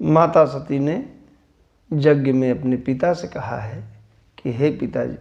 माता सती ने यज्ञ में अपने पिता से कहा है कि हे पिताजी,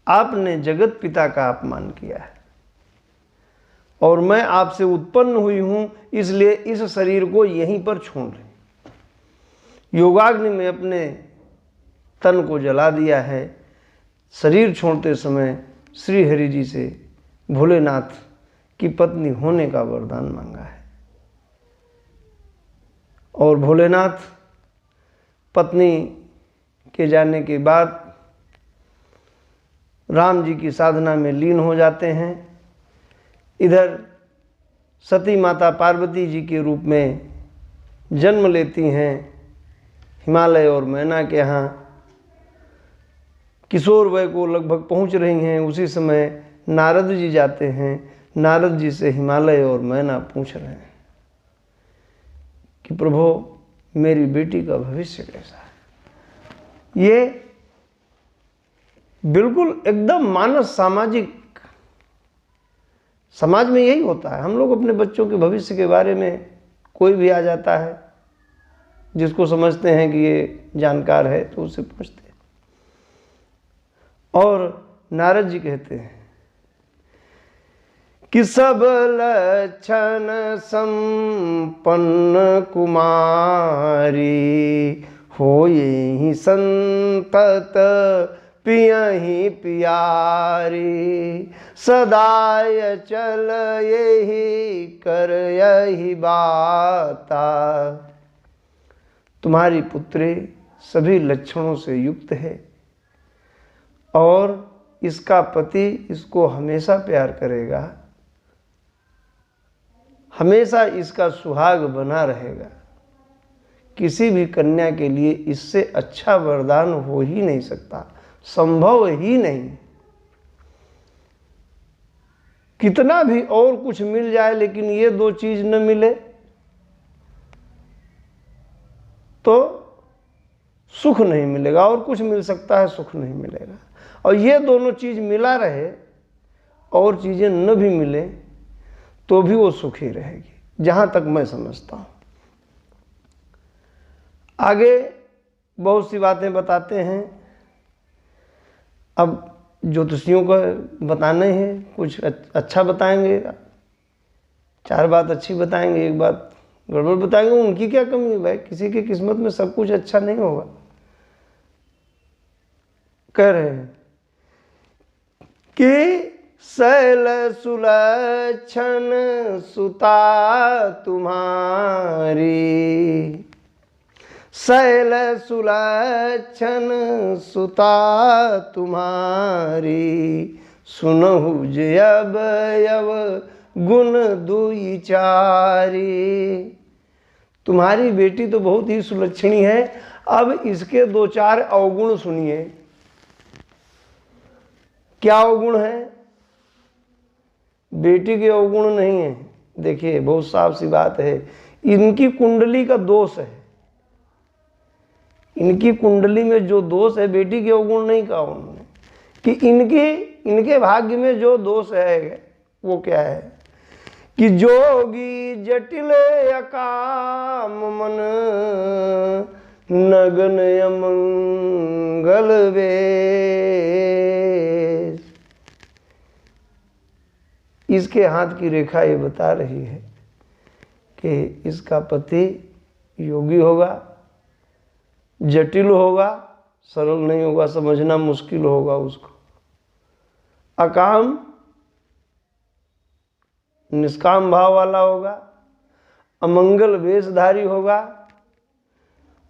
आपने जगत पिता का अपमान किया है और मैं आपसे उत्पन्न हुई हूं, इसलिए इस शरीर को यहीं पर छोड़ रही। योगाग्नि में अपने तन को जला दिया है। शरीर छोड़ते समय श्री हरि जी से भोलेनाथ की पत्नी होने का वरदान मांगा है और भोलेनाथ पत्नी के जाने के बाद राम जी की साधना में लीन हो जाते हैं। इधर सती माता पार्वती जी के रूप में जन्म लेती हैं हिमालय और मैना के यहाँ। किशोर वय को लगभग पहुँच रही हैं, उसी समय नारद जी जाते हैं। नारद जी से हिमालय और मैना पूछ रहे हैं कि प्रभु मेरी बेटी का भविष्य कैसा है। ये बिल्कुल एकदम मानस सामाजिक समाज में यही होता है। हम लोग अपने बच्चों के भविष्य के बारे में, कोई भी आ जाता है जिसको समझते हैं कि ये जानकार है तो उससे पूछते हैं। और नारद जी कहते हैं कि सब लक्षण संपन्न कुमारी, होई संतत पियहि प्यारी, सदाय चल यही कर यही बाता। तुम्हारी पुत्री सभी लक्षणों से युक्त है और इसका पति इसको हमेशा प्यार करेगा, हमेशा इसका सुहाग बना रहेगा। किसी भी कन्या के लिए इससे अच्छा वरदान हो ही नहीं सकता, संभव ही नहीं। कितना भी और कुछ मिल जाए लेकिन ये दो चीज न मिले तो सुख नहीं मिलेगा। और कुछ मिल सकता है, सुख नहीं मिलेगा। और ये दोनों चीज मिला रहे और चीजें न भी मिले तो भी वो सुखी रहेगी, जहां तक मैं समझता हूं। आगे बहुत सी बातें बताते हैं। अब ज्योतिषियों को बताने हैं, कुछ अच्छा बताएंगे, 4 बात अच्छी बताएंगे, 1 बात गड़बड़ बताएंगे। उनकी क्या कमी है भाई, किसी की किस्मत में सब कुछ अच्छा नहीं होगा। कह रहे हैं कि शैल सुलक्षण सुता तुम्हारी, शैल सुलक्षण सुता तुम्हारी, सुनहु जब यव गुण दुई चारी। तुम्हारी बेटी तो बहुत ही सुलक्षणी है, अब इसके 2-4 अवगुण सुनिए। क्या अवगुण है? बेटी के अवगुण नहीं है। देखिए बहुत साफ सी बात है, इनकी कुंडली का दोष है। इनकी कुंडली में जो दोष है, बेटी के अवगुण नहीं कहा उन्होंने, कि इनके भाग्य में जो दोष है वो क्या है कि जोगी जटिल अकाम मन, नगन अमंगल वेश। इसके हाथ की रेखा ये बता रही है कि इसका पति योगी होगा, जटिल होगा, सरल नहीं होगा, समझना मुश्किल होगा उसको। अकाम निष्काम भाव वाला होगा, अमंगल वेशधारी होगा,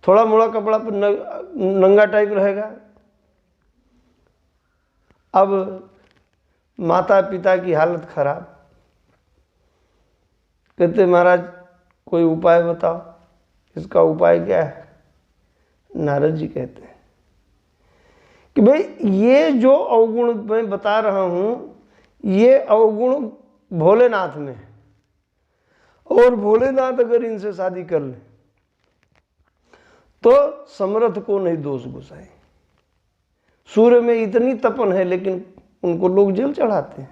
थोड़ा मोड़ा कपड़ा पर नंगा टाइप रहेगा। अब माता पिता की हालत खराब, कहते महाराज कोई उपाय बताओ। इसका उपाय क्या है? नारद जी कहते हैं कि भाई ये जो अवगुण मैं बता रहा हूं, ये अवगुण भोलेनाथ में है और भोलेनाथ अगर इनसे शादी कर ले तो समर्थ को नहीं दोष घुसाए। सूर्य में इतनी तपन है लेकिन उनको लोग जल चढ़ाते हैं,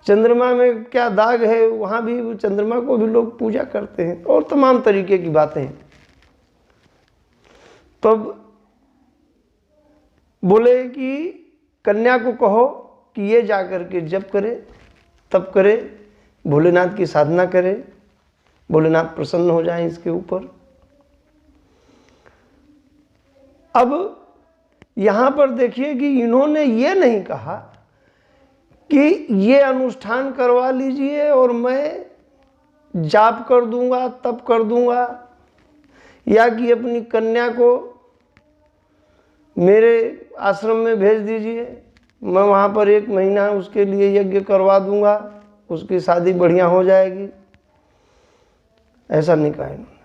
चंद्रमा में क्या दाग है, वहाँ भी चंद्रमा को भी लोग पूजा करते हैं, और तमाम तरीके की बातें हैं। तब बोले कि कन्या को कहो कि ये जा कर के जप करे, तप करे, भोलेनाथ की साधना करे, भोलेनाथ प्रसन्न हो जाएं इसके ऊपर। अब यहाँ पर देखिए कि इन्होंने ये नहीं कहा कि ये अनुष्ठान करवा लीजिए और मैं जाप कर दूंगा, तप कर दूंगा, या कि अपनी कन्या को मेरे आश्रम में भेज दीजिए, मैं वहाँ पर 1 महीना उसके लिए यज्ञ करवा दूंगा, उसकी शादी बढ़िया हो जाएगी। ऐसा नहीं कहा इन्होंने।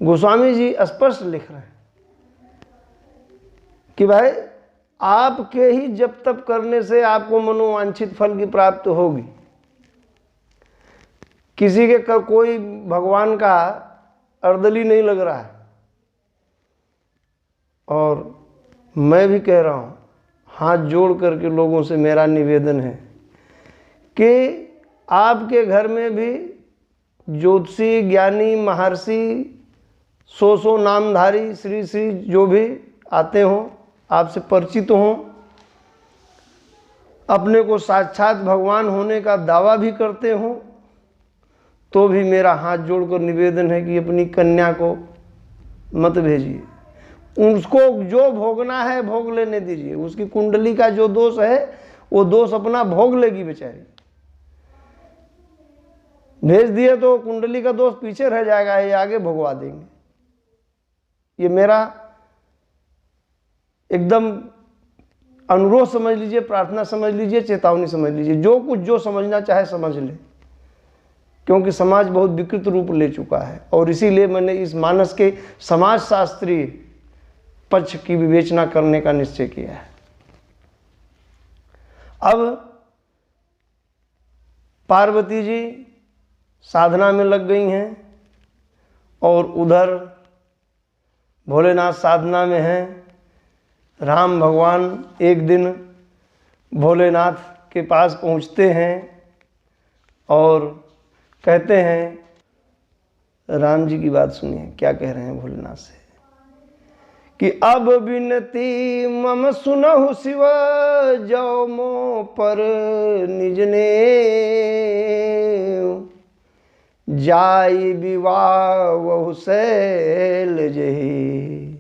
गोस्वामी जी स्पष्ट लिख रहे हैं कि भाई आपके ही जप तप करने से आपको मनोवांछित फल की प्राप्ति होगी। किसी के कोई भगवान का अर्दली नहीं लग रहा है। और मैं भी कह रहा हूँ, हाथ जोड़ करके लोगों से मेरा निवेदन है कि आपके घर में भी ज्योतिषी, ज्ञानी, महर्षि, 100 नामधारी श्री श्री जो भी आते हों, आपसे परिचित हों, अपने को साक्षात भगवान होने का दावा भी करते हों, तो भी मेरा हाथ जोड़कर निवेदन है कि अपनी कन्या को मत भेजिए। उसको जो भोगना है भोग लेने दीजिए। उसकी कुंडली का जो दोष है वो दोष अपना भोग लेगी बेचारी। भेज दिए तो कुंडली का दोष पीछे रह जाएगा, ये आगे भोगवा देंगे। ये मेरा एकदम अनुरोध समझ लीजिए, प्रार्थना समझ लीजिए, चेतावनी समझ लीजिए। जो कुछ जो समझना चाहे समझ ले, क्योंकि समाज बहुत विकृत रूप ले चुका है। और इसीलिए मैंने इस मानस के समाज शास्त्रीय पक्ष की विवेचना करने का निश्चय किया है। अब पार्वती जी साधना में लग गई हैं और उधर भोलेनाथ साधना में हैं। राम भगवान एक दिन भोलेनाथ के पास पहुंचते हैं और कहते हैं, राम जी की बात सुनिए क्या कह रहे हैं भोलेनाथ से, कि अब बिनती मम सुनहु शिव, जो मो पर निज ने, जाई विवाह वहु शैल जही,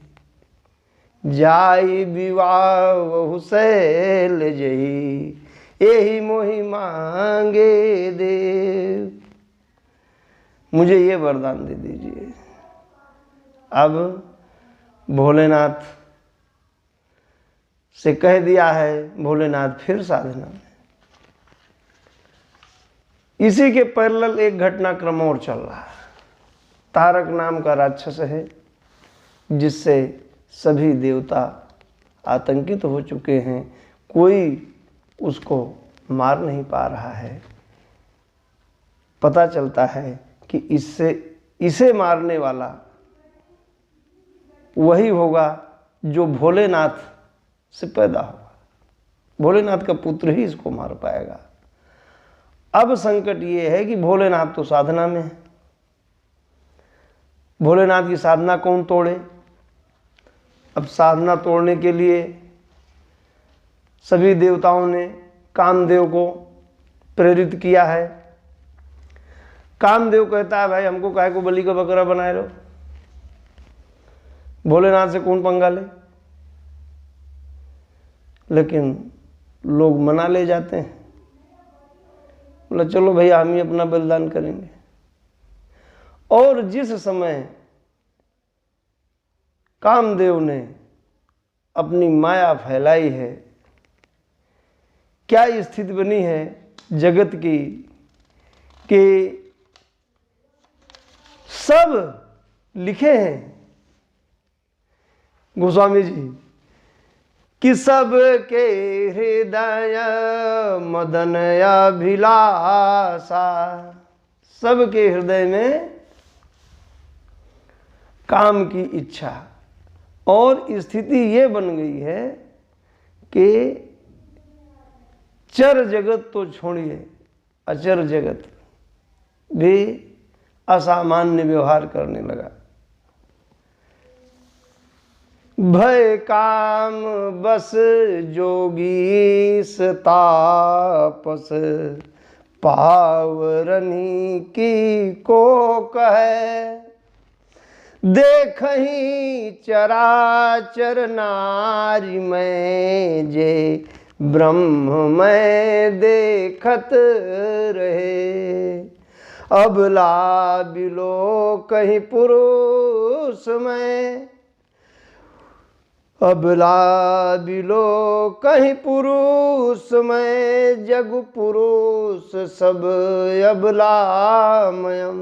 जाई विवाह वहु शैल जही, यही मोहि मांगे देव। मुझे ये वरदान दे दीजिए। अब भोलेनाथ से कह दिया है, भोलेनाथ फिर साधना में। इसी के पैरेलल एक घटनाक्रम और चल रहा है। तारक नाम का राक्षस है, जिससे सभी देवता आतंकित हो चुके हैं। कोई उसको मार नहीं पा रहा है। पता चलता है कि इसे मारने वाला वही होगा जो भोलेनाथ से पैदा होगा। भोलेनाथ का पुत्र ही इसको मार पाएगा। अब संकट ये है कि भोलेनाथ तो साधना में है। भोलेनाथ की साधना कौन तोड़े? अब साधना तोड़ने के लिए सभी देवताओं ने कामदेव को प्रेरित किया है। कामदेव कहता है, भाई हमको काहे को बलि का बकरा बनाए लो, भोलेनाथ से कौन पंगा ले। लेकिन लोग मना ले जाते हैं, बोला चलो भैया हम ही अपना बलिदान करेंगे। और जिस समय कामदेव ने अपनी माया फैलाई है, क्या स्थिति बनी है जगत की कि सब लिखे हैं गोस्वामी जी कि सब के हृदय मदन अभिलाषा, सब के हृदय में काम की इच्छा। और स्थिति ये बन गई है कि चर जगत तो छोड़िए, अचर जगत भी असामान्य व्यवहार करने लगा। भय काम बस जोगी तापस, पावरनी की को कहे, देखहि चराचर नारी में जे ब्रह्म में देखत रहे। अबला बिलो कहीं पुरुष में, अबला बिलो कहीं पुरुष में, जग पुरुष सब अबलामयम।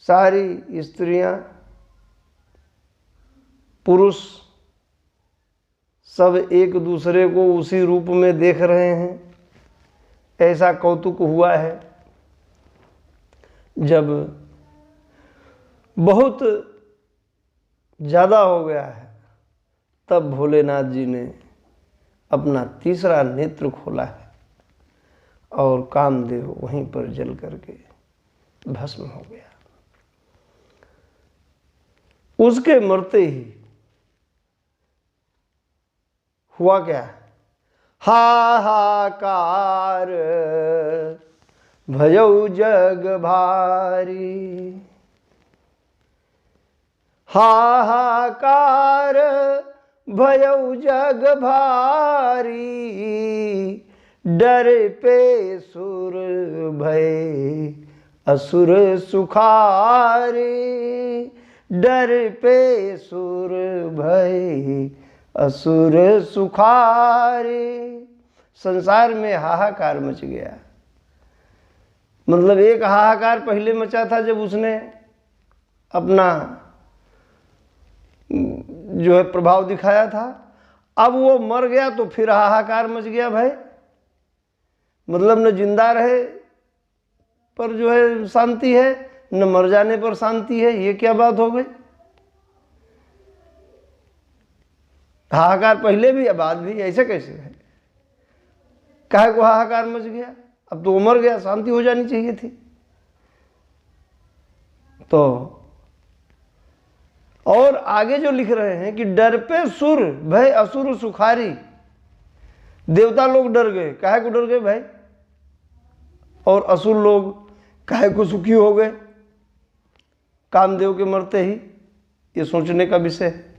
सारी स्त्रियां पुरुष सब एक दूसरे को उसी रूप में देख रहे हैं। ऐसा कौतुक हुआ है। जब बहुत ज़्यादा हो गया है तब भोलेनाथ जी ने अपना तीसरा नेत्र खोला है और कामदेव वहीं पर जल करके भस्म हो गया। उसके मरते ही हुआ क्या? हाहाकार भयउ जग भारी, हाहाकार भयउ जग भारी, डर पे सुर भय असुर सुखारी, डर पे सुर भय असुर सुखारी। संसार में हाहाकार मच गया। मतलब एक हाहाकार पहले मचा था जब उसने अपना जो है प्रभाव दिखाया था। अब वो मर गया तो फिर हाहाकार मच गया भाई। मतलब न जिंदा रहे पर जो है शांति है, न मर जाने पर शांति है। ये क्या बात हो गई? हाहाकार पहले भी या बाद भी, ऐसे कैसे है? काहे को हाहाकार मच गया? अब तो वो मर गया, शांति हो जानी चाहिए थी। तो और आगे जो लिख रहे हैं कि डर पे सुर भय असुर सुखारी। देवता लोग डर गए, काहे को डर गए भाई? और असुर लोग काहे को सुखी हो गए कामदेव के मरते ही? ये सोचने का विषय है।